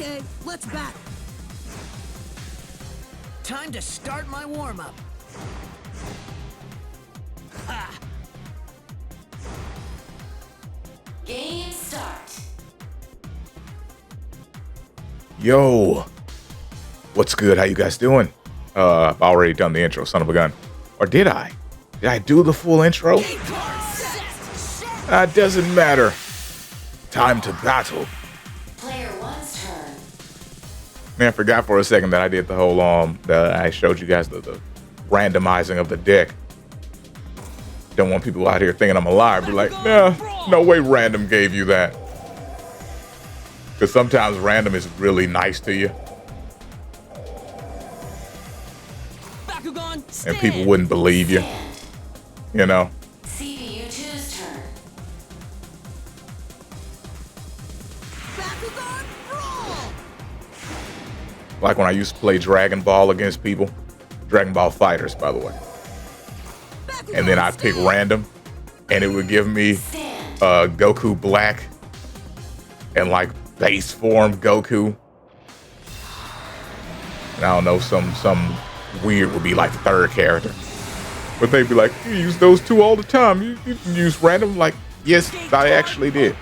Okay, let's battle. Time to start my warm-up. Ha! Game start. Yo, what's good? How you guys doing? I've already done the intro, son of a gun. Or did I? Did I do the full intro? Doesn't matter. Time to battle. Player one's turn. Man, I forgot for a second that I did the whole I showed you guys the randomizing of the deck. Don't want people out here thinking I'm a liar. Be like, nah, no way random gave you that. Because sometimes random is really nice to you. Bakugan, And people wouldn't believe you. You know? CPU2's turn. Bakugan, brawl! Like when I used to play Dragon Ball against people. Dragon Ball Fighters, by the way. Bakugan, And then I'd pick random. And it would give me Goku Black. And like base form Goku. And I don't know, some weird would be like the third character. But they'd be like, you use those two all the time. You can use random. Like, yes, I actually did.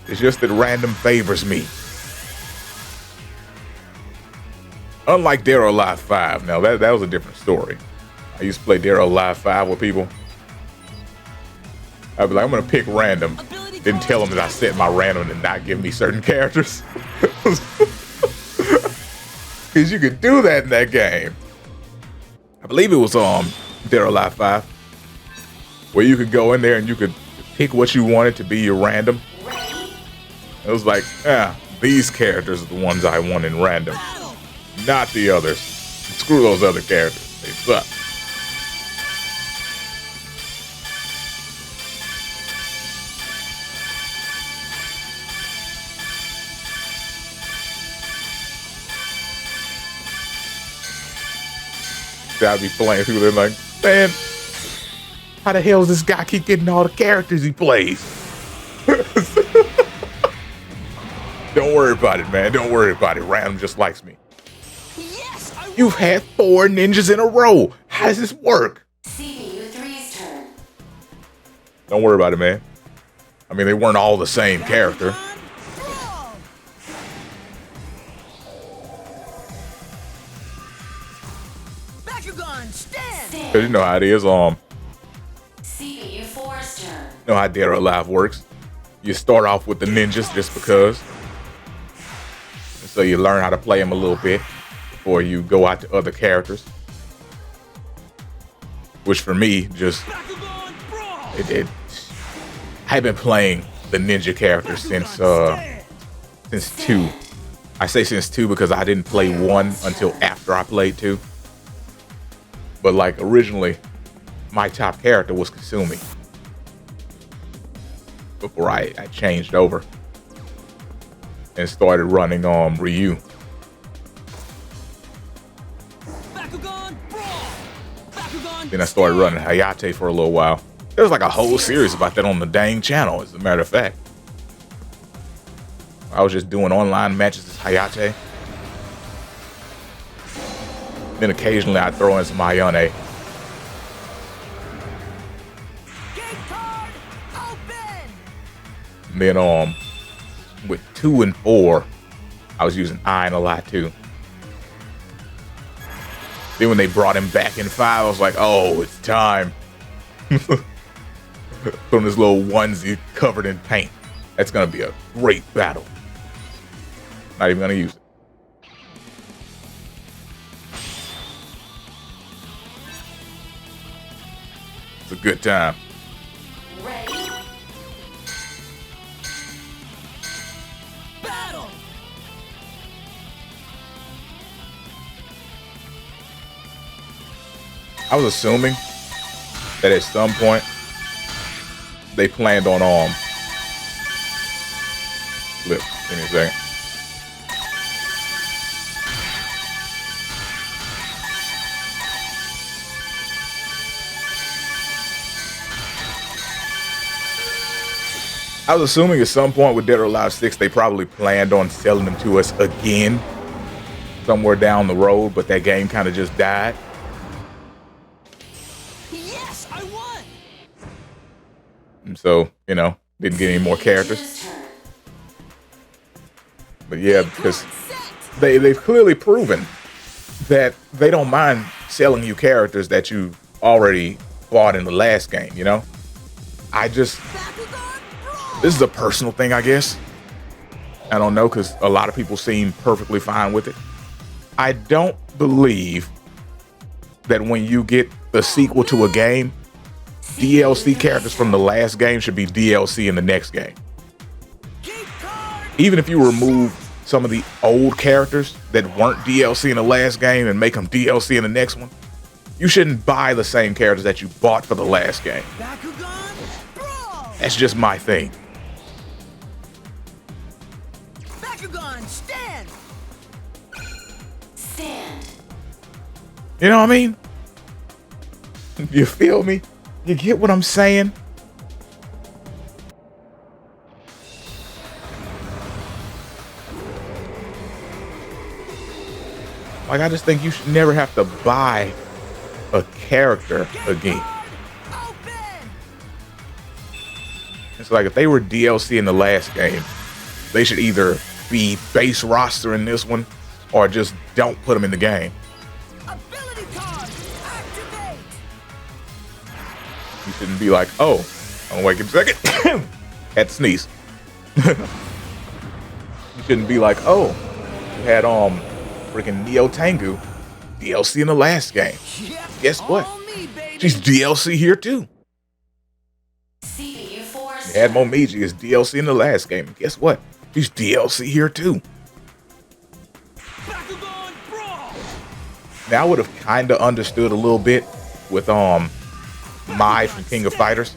It's just that random favors me. Unlike Dead or Alive 5. Now, that was a different story. I used to play Dead or Alive 5 with people. I'd be like, I'm going to pick random. Didn't tell them that I set my random and not give me certain characters. Because you could do that in that game. I believe it was Dead or Alive 5. Where you could go in there and you could pick what you wanted to be your random. It was like, these characters are the ones I want in random. Not the others. Screw those other characters. They suck. I'd be playing people that are like, man, how the hell does this guy keep getting all the characters he plays? Don't worry about it, man. Don't worry about it. Random just likes me. Yes, You've had 4 ninjas in a row. How does this work? CPU3's turn. Don't worry about it, man. I mean, they weren't all the same character. brawl! Bakugan, stand! Because you know how it is. CPU4's turn. You know how Dead or Alive works. You start off with the ninjas just because. And so you learn how to play them a little bit before you go out to other characters. Which for me, just Bakugan, brawl! I've been playing the ninja character since 2. I say since 2 because I didn't play 1 until after I played 2. But like originally, my top character was Kasumi. Before I changed over and started running on Ryu. Bakugan, brawl! Bakugan, Then I started running Hayate for a little while. There was like a whole series about that on the dang channel, as a matter of fact. I was just doing online matches as Hayate. Then occasionally I'd throw in some Ayane. gate card, open! And then with 2 and 4, I was using Ein a lot too. Then when they brought him back in 5, I was like, oh, it's time. Put on this little onesie covered in paint. That's gonna be a great battle. Not even gonna use it. It's a good time. Ready? Battle! I was assuming that at some point they planned on flip. Give me a second. I was assuming at some point with Dead or Alive 6, they probably planned on selling them to us again somewhere down the road, but that game kind of just died. Yes, I won. And so, you know, didn't get any more characters. CPU's turn. But yeah, because they've clearly proven that they don't mind selling you characters that you already bought in the last game, you know? This is a personal thing, I guess. I don't know, because a lot of people seem perfectly fine with it. I don't believe that when you get the sequel to a game, DLC characters from the last game should be DLC in the next game. Even if you remove some of the old characters that weren't DLC in the last game and make them DLC in the next one, you shouldn't buy the same characters that you bought for the last game. Bakugan, brawl. That's just my thing. Bakugan, stand. Stand. You know what I mean? You feel me? You get what I'm saying? Like, I just think you should never have to buy a character again. Open. It's like if they were DLC in the last game, they should either be base roster in this one or just don't put them in the game. Ability card, activate. You shouldn't be like, oh, I'll wait a second. Had to sneeze. You shouldn't be like, oh, you had freaking Neo Tengu DLC in the last game. Yep, Guess what? all me, baby. She's DLC here too. CPU 4. You had Momiji as DLC in the last game. Guess what? She's DLC here too. Bakugan, brawl. Now I would have kind of understood a little bit with Mai from King of Fighters,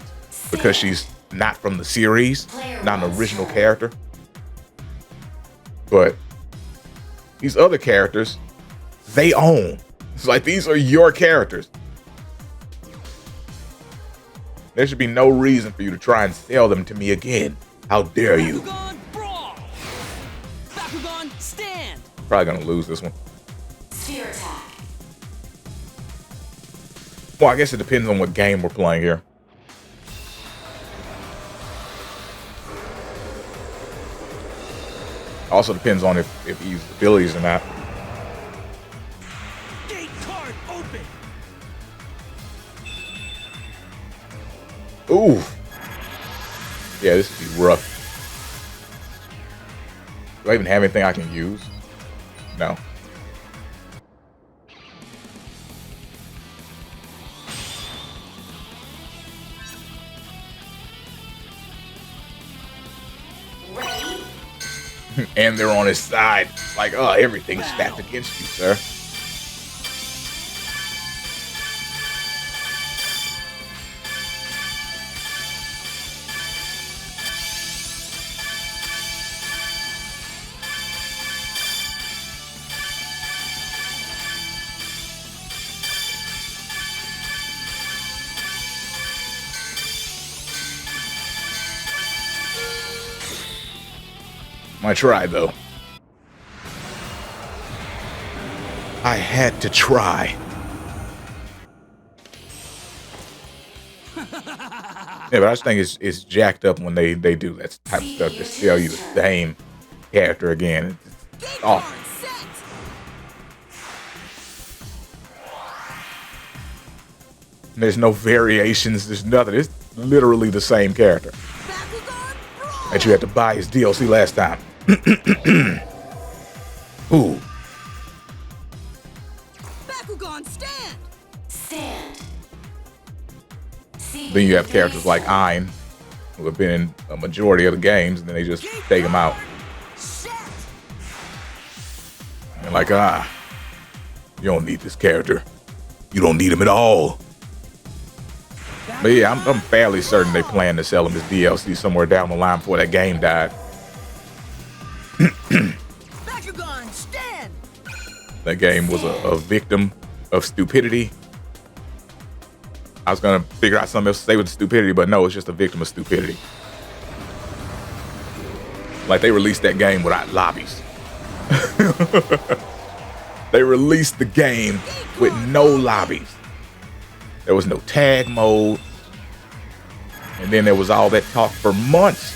because she's not from the series, not an original character. But these other characters, they own. It's like, these are your characters. There should be no reason for you to try and sell them to me again. How dare you? Bakugan, brawl. Bakugan, stand. Probably gonna lose this one. Sphere attack. Well, I guess it depends on what game we're playing here. Also depends on if he uses abilities or not. Gate card open. Ooh. Yeah, this would be rough. Do I even have anything I can use? No. Ready? And they're on his side. Like, oh, everything's stacked against you, sir. I tried, though. I had to try. Yeah, but I just think it's jacked up when they do that type of stuff to sell you the same character again. It's awful. There's no variations. There's nothing. It's literally the same character that you had to buy his DLC last time. Ooh. Bakugan, stand. Stand. Then you have characters like Ein, who have been in a majority of the games, and then they just take them out. And like, you don't need this character. You don't need him at all. But yeah, I'm fairly certain they plan to sell him as DLC somewhere down the line before that game died. Bakugan, stand. That game was a victim of stupidity. I was gonna figure out something else to say with stupidity, but no, it's just a victim of stupidity. Like they released that game without lobbies. They released the game with no lobbies. There was no tag mode. And then there was all that talk for months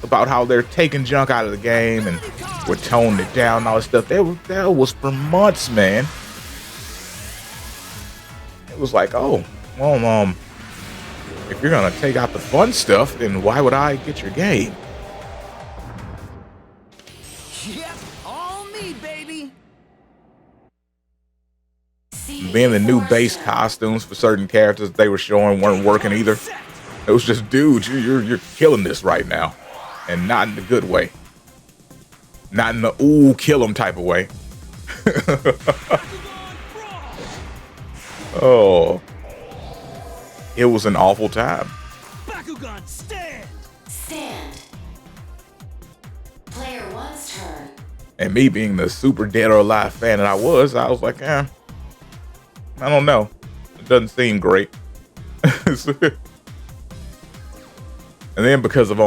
about how they're taking junk out of the game and we're toning it down and all this stuff. That was for months, man. It was like, oh, well, if you're gonna take out the fun stuff, then why would I get your game? Yep, all me, baby. Being the new base costumes for certain characters they were showing weren't working either. It was just, dude, you're killing this right now, and not in the good way. Not in the ooh kill 'em type of way. Oh, it was an awful time. Bakugan, stand. Stand. Player one's turn. And me being the super Dead or Alive fan that I was like, I don't know. It doesn't seem great. And then because of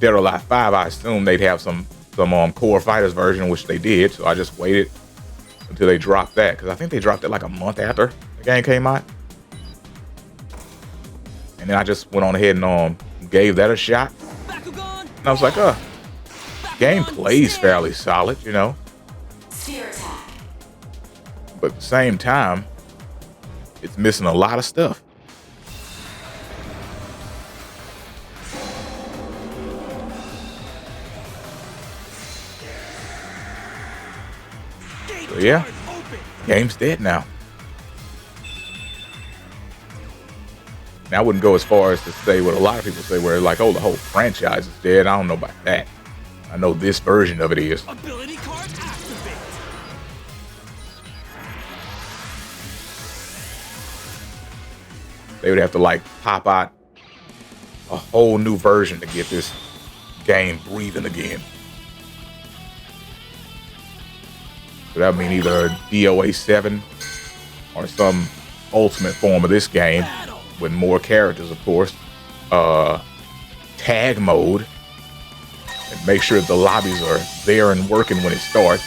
Dead or Alive 5, I assumed they'd have some core fighters version, which they did. So I just waited until they dropped that, because I think they dropped it like a month after the game came out. And then I just went on ahead and gave that a shot. And I was like, game plays fairly solid, you know. Sphere attack. But at the same time, it's missing a lot of stuff. So yeah, game's dead now. Now, I wouldn't go as far as to say what a lot of people say, where like, oh, the whole franchise is dead. I don't know about that. I know this version of it is. Ability card activate. They would have to like pop out a whole new version to get this game breathing again. So that would mean either DOA 7 or some ultimate form of this game with more characters, of course. Tag mode. And make sure the lobbies are there and working when it starts.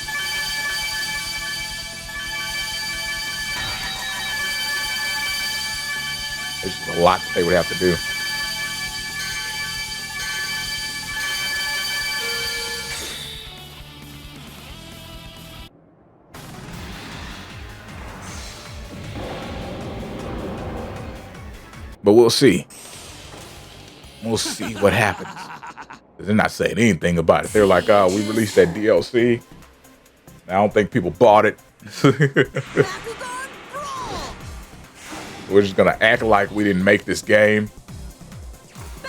There's just a lot that they would have to do. But we'll see. We'll see what happens. They're not saying anything about it. They're like, oh, we released that DLC. I don't think people bought it. We're just gonna act like we didn't make this game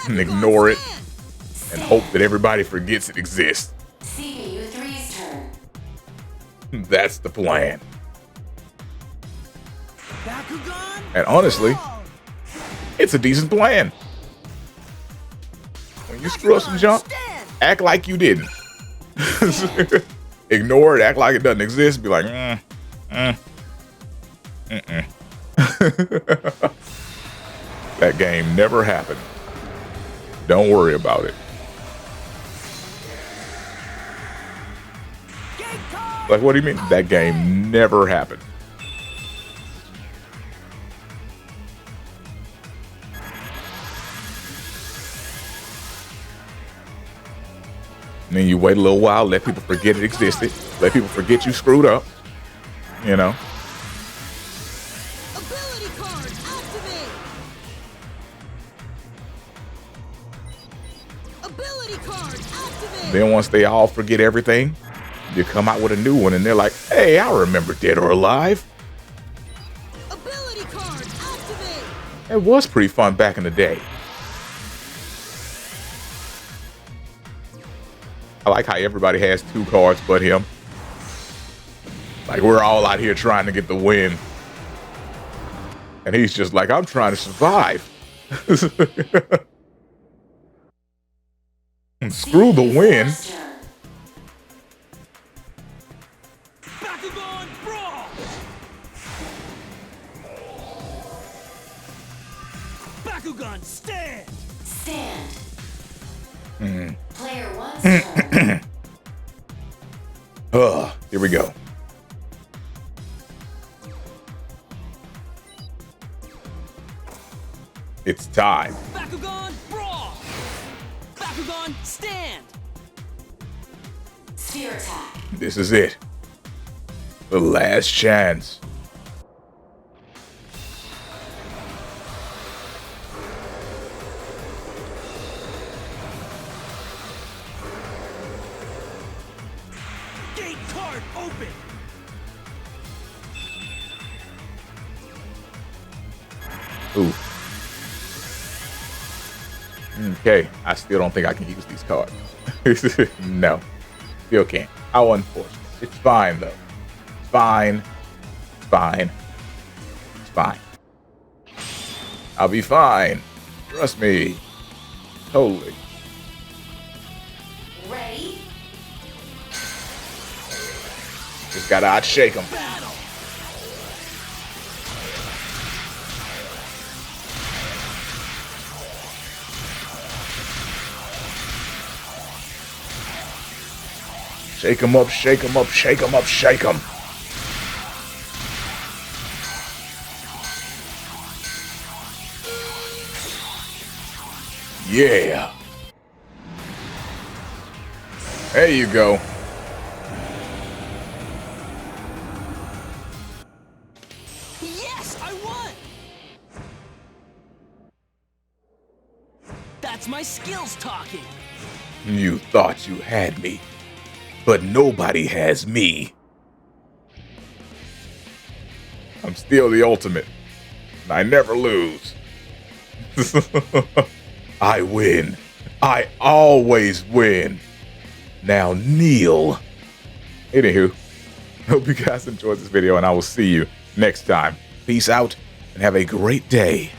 and ignore it and hope that everybody forgets it exists. CPU3's turn. That's the plan. And honestly, it's a decent plan. When you screw up some junk, act like you didn't. Ignore it, act like it doesn't exist, be like, that game never happened. Don't worry about it. Like, what do you mean? That game never happened. And then you wait a little while, let people forget it existed, let people forget you screwed up, you know. Ability card activate. Ability card activate. Then once they all forget everything, you come out with a new one and they're like, hey, I remember Dead or Alive. Ability card activate. It was pretty fun back in the day. I like how everybody has 2 cards but him. Like, we're all out here trying to get the win. And he's just like, I'm trying to survive. Screw the win. Bakugan Brawl. Bakugan stand. Stand. Player 1's turn. Here we go. It's time. Bakugan, brawl! Bakugan, stand! Sphere attack. This is it. The last chance. Gate card open! Ooh. Okay, I still don't think I can use these cards. No, still can't. How unfortunate. It's fine though. It's fine. It's fine. It's fine. I'll be fine. Trust me. Totally. Ready? Just gotta outshake them. Battle! Shake them up, shake them up, shake them up, shake them. Yeah. There you go. Yes, I won! That's my skills talking. You thought you had me, but nobody has me. I'm still the ultimate, and I never lose. I win. I always win. Now kneel. Anywho, hope you guys enjoyed this video, and I will see you next time. Peace out, and have a great day.